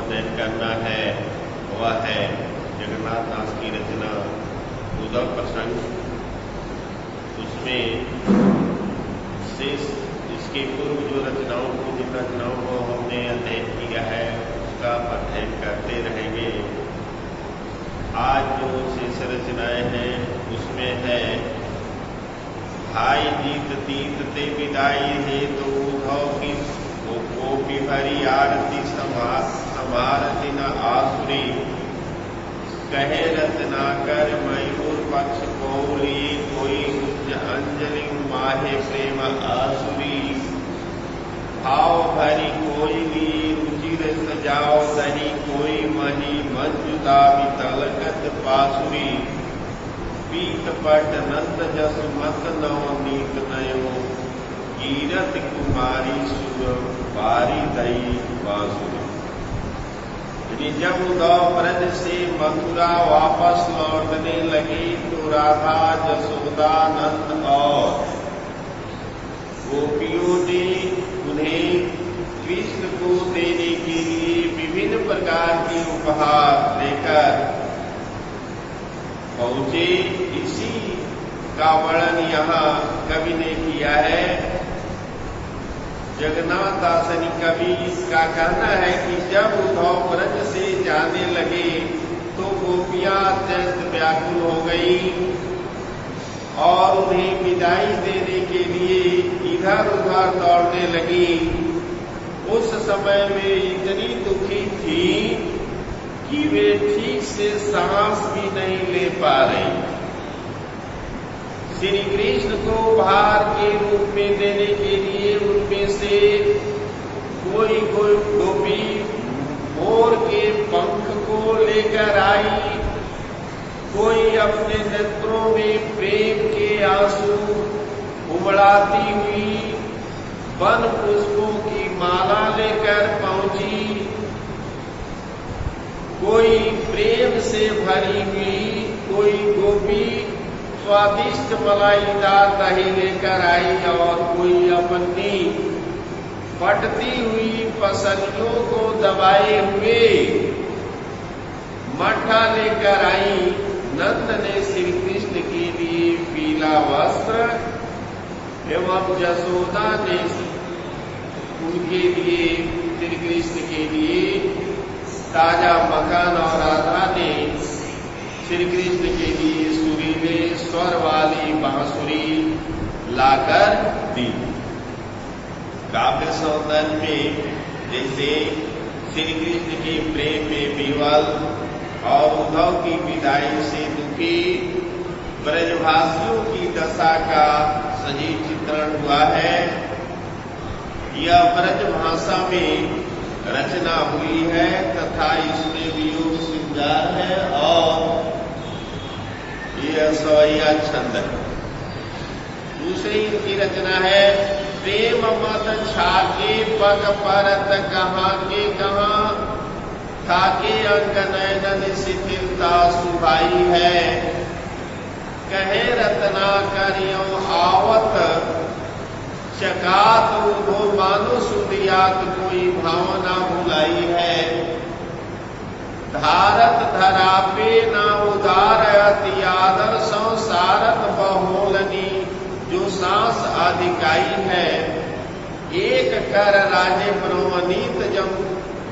अध्ययन करना है वह है जगन्नाथ दास की रचना उद्धव प्रसंग। उसमें शेष इसके पूर्व जो जिन रचनाओं को हमने अध्ययन किया है उसका अध्ययन करते रहेंगे। आज जो शेष रचनाएं हैं उसमें है भाई जीत तीत ते विदाई है तो उद्धव की गोपी भरी आरती समारती न आसुरी कहे रत्नाकर मयूर पक्ष कौली कोई अंजलि माहे प्रेम आसुरी भाव भरी कोई ली रुचिर सजाओ दही कोई मही मंजुता वितलगत पासुरी पीत पट नंद जस मत नवनीत नयो कीरत कुमारी सुर बारी दई बासुरी। जब उद्धव ब्रज से मथुरा वापस लौटने लगी तो राधा जसोदा नंद और गोपियों ने उन्हें कृष्ण को देने के लिए विभिन्न प्रकार के उपहार लेकर पहुंचे। इसी का वर्णन यहाँ कवि ने किया है। जगन्नाथ दासनी कवि का कहना है कि जब उद्धव ब्रज से जाने लगे तो गोपियां अत्यंत व्याकुल हो गई और उन्हें विदाई देने के लिए इधर उधर दौड़ने लगी। उस समय वे इतनी दुखी थी कि वे ठीक से सांस भी नहीं ले पा रही। श्री कृष्ण को उपहार के रूप में देने के लिए उनमें से कोई गोपी मोर के पंख को लेकर आई, कोई अपने नेत्रों में प्रेम के आंसू उमड़ाती हुई वन पुष्पों की माला लेकर पहुंची, कोई प्रेम से भरी हुई कोई गोपी स्वादिष्ट मलाईदार दही लेकर आई और कोई अपनी फटती हुई पसलियों को दबाए हुए मट्ठा लेकर आई। नंद ने श्री कृष्ण के लिए पीला वस्त्र एवं जसोदा ने उनके लिए श्री कृष्ण के लिए ताजा मकान और राधा ने श्री कृष्ण के लिए सुरीले स्वर वाली बांसुरी लाकर दी। काव्य सौंदर्य में जैसे श्री कृष्ण के प्रेम में विवल और उद्धव की विदाई से दुखी ब्रजवासियों की दशा का सजीव चित्रण हुआ है। यह ब्रज भाषा में रचना हुई है तथा इसमें वियोग श्रृंगार है और यह सवैया छंद है। दूसरी इनकी रचना है प्रेम मत छाके पग परत कहाँ के कहाँ थाके अंग नयन शिथिलता सुभाई है कहे रत्ना करियो आवत चकात उधो मानो सुदियात कोई भावना भुलाई है धारत धरा पे ना उदार अति आदर संसारत बहुलनी जो सांस अधिकाई है एक कर राजे ब्रह्मनीत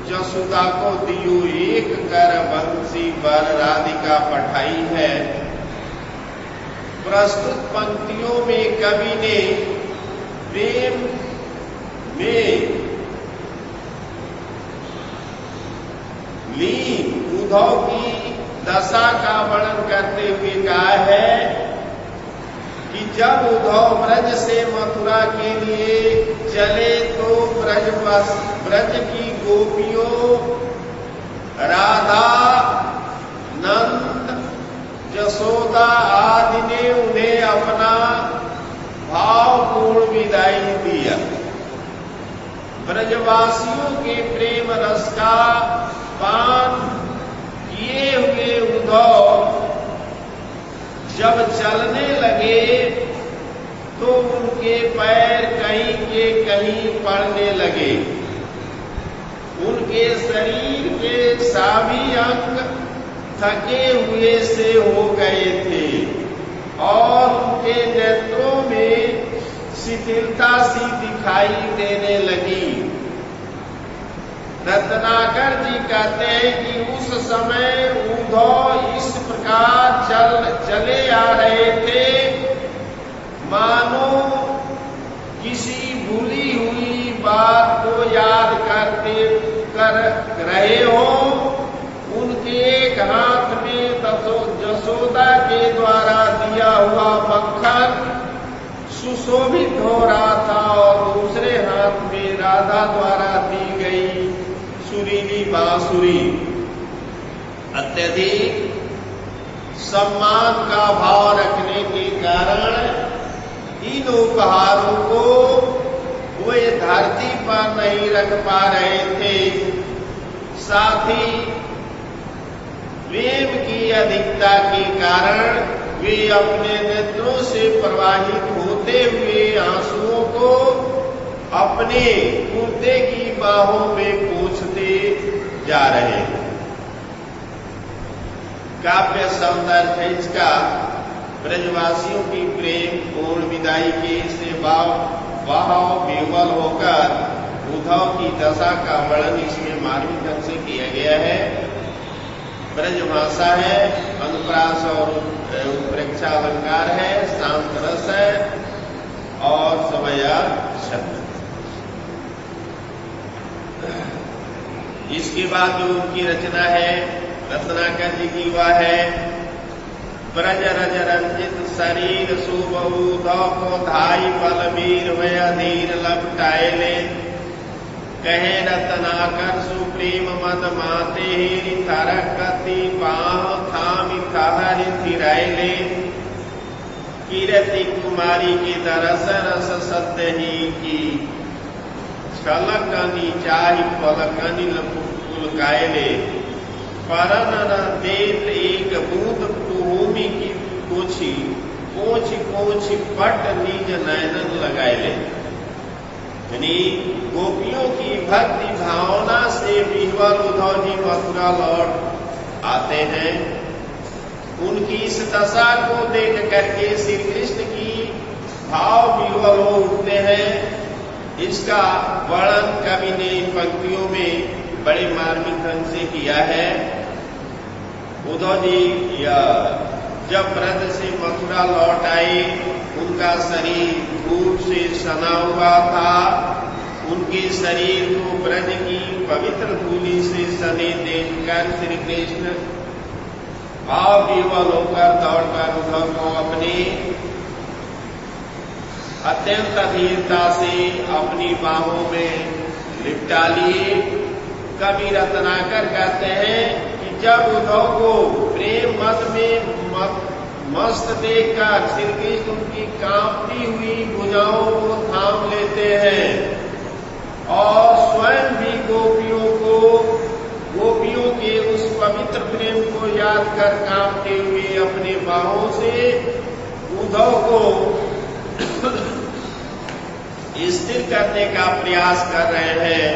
जसुदा को दियो एक कर बंसी पर राधिका पठाई है। प्रस्तुत पंक्तियों में कवि ने प्रेम में लीन उद्धव की दशा का वर्णन करते हुए कहा है कि जब उद्धव ब्रज से मथुरा के लिए चले तो ब्रज की गोपियों राधा नंद जसोदा आदि ने उन्हें अपना भावपूर्ण विदाई दिया। ब्रजवासियों के प्रेम रस का पान किए हुए उद्धव जब चलने लगे तो उनके पैर कहीं के कहीं पड़ने लगे। उनके शरीर पे सभी अंग थके हुए से हो गए थे और उनके नेत्रों में शिथिलता सी दिखाई देने लगी। रत्नाकर जी कहते हैं कि उस समय उद्धव इस प्रकार चले आ रहे थे मानो किसी भूली हुई बात को याद कर रहे हो। उनके एक हाथ में जसोदा के द्वारा दिया हुआ मक्खन सुशोभित हो रहा था और दूसरे हाथ में राधा द्वारा दी गई सुरीली बांसुरी। अत्यधिक सम्मान का भाव रखने के कारण इन उपहारों को वे धरती पर नहीं रख पा रहे थे। साथ ही प्रेम की अधिकता के कारण वे अपने नेत्रों से प्रवाहित होते हुए आंसुओं को अपने कुर्ते की बाहों में पोंछते जा रहे हैं। काव्य सौंदर्य इसका ब्रजवासियों की प्रेम पूर्ण विदाई के से भाव विह्वल होकर उद्धव की दशा का वर्णन इसमें मार्मिक ढंग से किया गया है। ब्रज भाषा है, अनुप्रास और उत्प्रेक्षा अलंकार है, शांत रस है और समया शब्द। इसके बाद जो उनकी रचना है रत्नाकर जी की वह है ब्रज रज रंजित शरीर सुबहु उद्धव को धाई बलबीर व अधीर लपटाए कहे रत्नाकर सुप्रीम मद माते ही थरकती बाह थामी थहर थिराइले कीरति कुमारी की दरस रस सत्य ही की छलकनी चाहि पलकनी लुकायले परन न देत एक बूंद भूमि की पोछी पोछी पोछी पट निज नयनन लगाए। यानी गोपियों की भक्ति भावना से विह्वल उद्धव जी मथुरा लौट आते हैं। उनकी इस दशा को देख करके श्री कृष्ण की भाव विह्वल हो उठते हैं। इसका वर्णन कवि ने इन पंक्तियों में बड़े मार्मिक ढंग से किया है। उद्धव जी जब ब्रज से मथुरा लौट आए, उनका शरीर धूप से सना हुआ था। उनके शरीर को ब्रज की पवित्र धूलि से सने देखकर श्री कृष्ण भाव विह्वल होकर दौड़कर उद्धव को अपनी अत्यंत धीरता से अपनी बाहों में लिपटा लिए। कवि रत्नाकर कहते हैं कि जब उद्धव को प्रेम मद में मस्त देखकर श्री कृष्ण उनकी कांपती हुई भुजाओं को थाम लेते हैं और स्वयं भी गोपियों के उस पवित्र प्रेम को याद कर कांपते हुए अपने बाहों से उद्धव को स्थिर करने का प्रयास कर रहे हैं।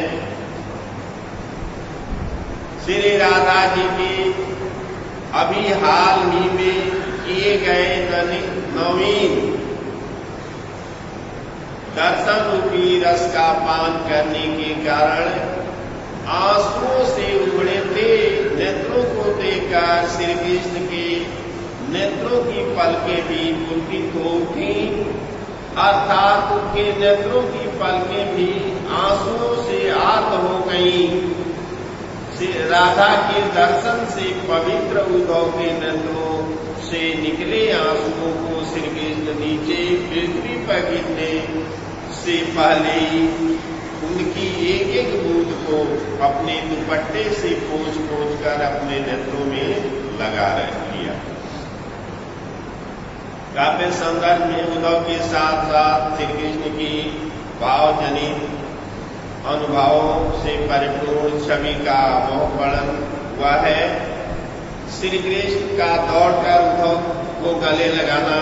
श्री राधा जी के अभी हाल ही में किए गए नवीन दर्शन रूपी रस का पान करने के कारण आंसुओं से उभरे थे नेत्रों को देखकर श्री कृष्ण के नेत्रों की पलकें भी पुलकित हो उठी, अर्थात उनके नेत्रों की पलकें भी आंसुओं से आर्त हो गईं। राधा के दर्शन से पवित्र उद्धव के नेत्रों से निकले आंसुओं को श्री कृष्ण नीचे पृथ्वी पर गिरने से पहले ही उनकी एक एक बूंद को अपने दुपट्टे से पोंछ कर अपने नेत्रों में लगा लिया। काव्य संदर्भ में उद्धव के साथ साथ श्री कृष्ण की भावजनित अनुभवों से परिपूर्ण छवि का मोह वर्णन हुआ है। श्री कृष्ण का दौड़कर उद्धव को गले लगाना,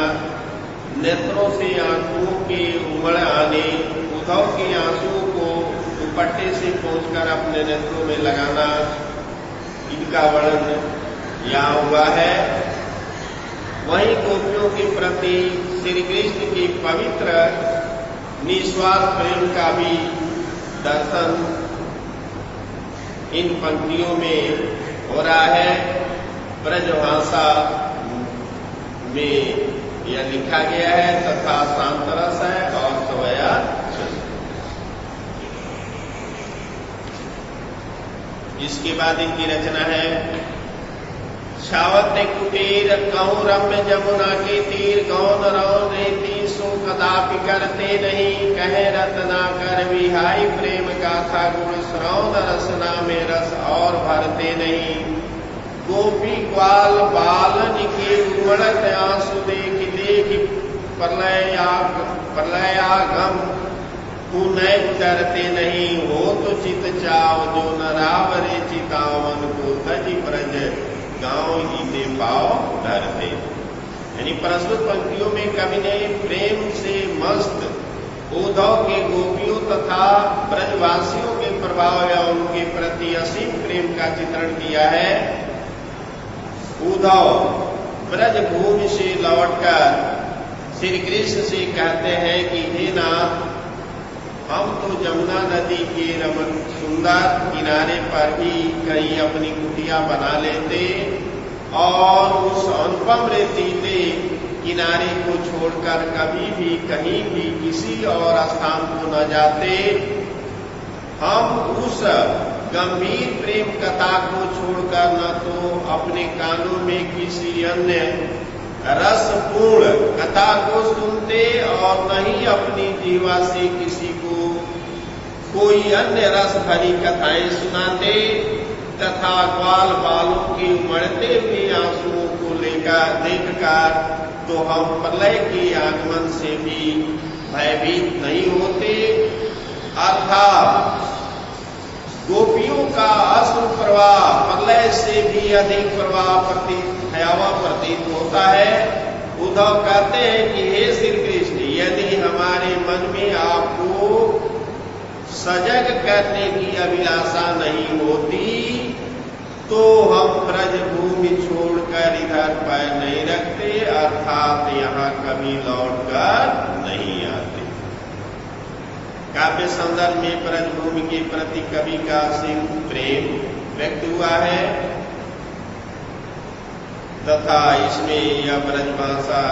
नेत्रों से आंसुओं के उमड़ आने, उद्धव के आंसुओं को दुपट्टे से पोंछकर अपने नेत्रों में लगाना, जिनका वर्णन यहाँ हुआ है। वहीं गोपियों के प्रति श्री कृष्ण की पवित्र निस्वार्थ प्रेम का भी दर्शन इन पंक्तियों में हो रहा है। ब्रजभाषा में यह लिखा गया है, तथा शांतरस है और सवया। इसके बाद इनकी रचना है। छावत कुटीर कहूँ रम्य जमुना के तीर, गौन रौन रेती सो कदापि करते नहीं, कहे रत्ना कर विहाई प्रेम गाथा गुण, श्रौन रसना में रस और भरते नहीं। गोपी ग्वाल बालन के उमड़त आंसू देख देख प्रलयागम पुनः डरते नहीं, हो तो चित चाव जो नरावरे चितावन को तज ब्रज गांव ही दे पाओ डरते। यानी प्रस्तुत पंक्तियों में कवि ने प्रेम से मस्त उद्धव के गोपियों तथा ब्रजवासियों के प्रभाव या उनके प्रति असीम प्रेम का चित्रण किया है। उद्धव ब्रज भूमि से लौटकर श्री कृष्ण से कहते हैं कि हे नाथ, हम तो जमुना नदी के रमण सुंदर किनारे पर ही कहीं अपनी कुटिया बना लेते और उस अनुपम रेतीले किनारे को छोड़कर कभी भी कहीं भी किसी और स्थान को न जाते। हम उस गंभीर प्रेम कथा को छोड़कर न तो अपने कानों में किसी अन्य रसपूर्ण कथा को सुनते और न ही अपनी जीवा से किसी को कोई अन्य रस भरी कथाएं सुनाते, तथा ग्वाल बालों के उमड़ते हुए आंसुओं को लेकर देखकर तो हम प्रलय के आगमन से भी भयभीत नहीं होते। अर्थात गोपियों का अश्रु प्रवाह प्रलय से भी अधिक प्रवाह भयावह प्रतीत होता है। उद्धव कहते हैं कि हे श्री कृष्ण, यदि हमारे मन में आपको सजग करने की अभिलाषा नहीं होती तो हम ब्रज भूमि छोड़कर इधर पैर नहीं रखते, अर्थात यहाँ कभी लौटकर नहीं आते। काव्य संदर्भ में ब्रज भूमि के प्रति कवि का असीम प्रेम व्यक्त हुआ है तथा इसमें यह ब्रजभाषा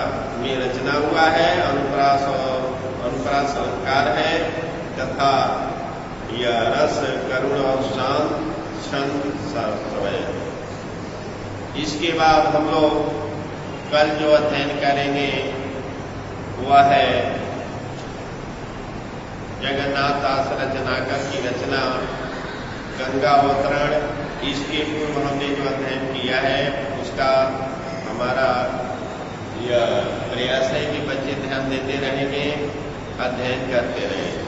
में रचना हुआ है, अनुप्रास और अनुप्रास अलंकार है तथा यह रस करुण और शांत छंद समय। इसके बाद हम लोग कल जो अध्ययन करेंगे वह है जगन्नाथ दास रचनाकर की रचना गंगा अवतरण। इसके पूर्व हमने जो अध्ययन किया है उसका हमारा यह प्रयास है कि बच्चे ध्यान देते रहेंगे, अध्ययन करते रहेंगे।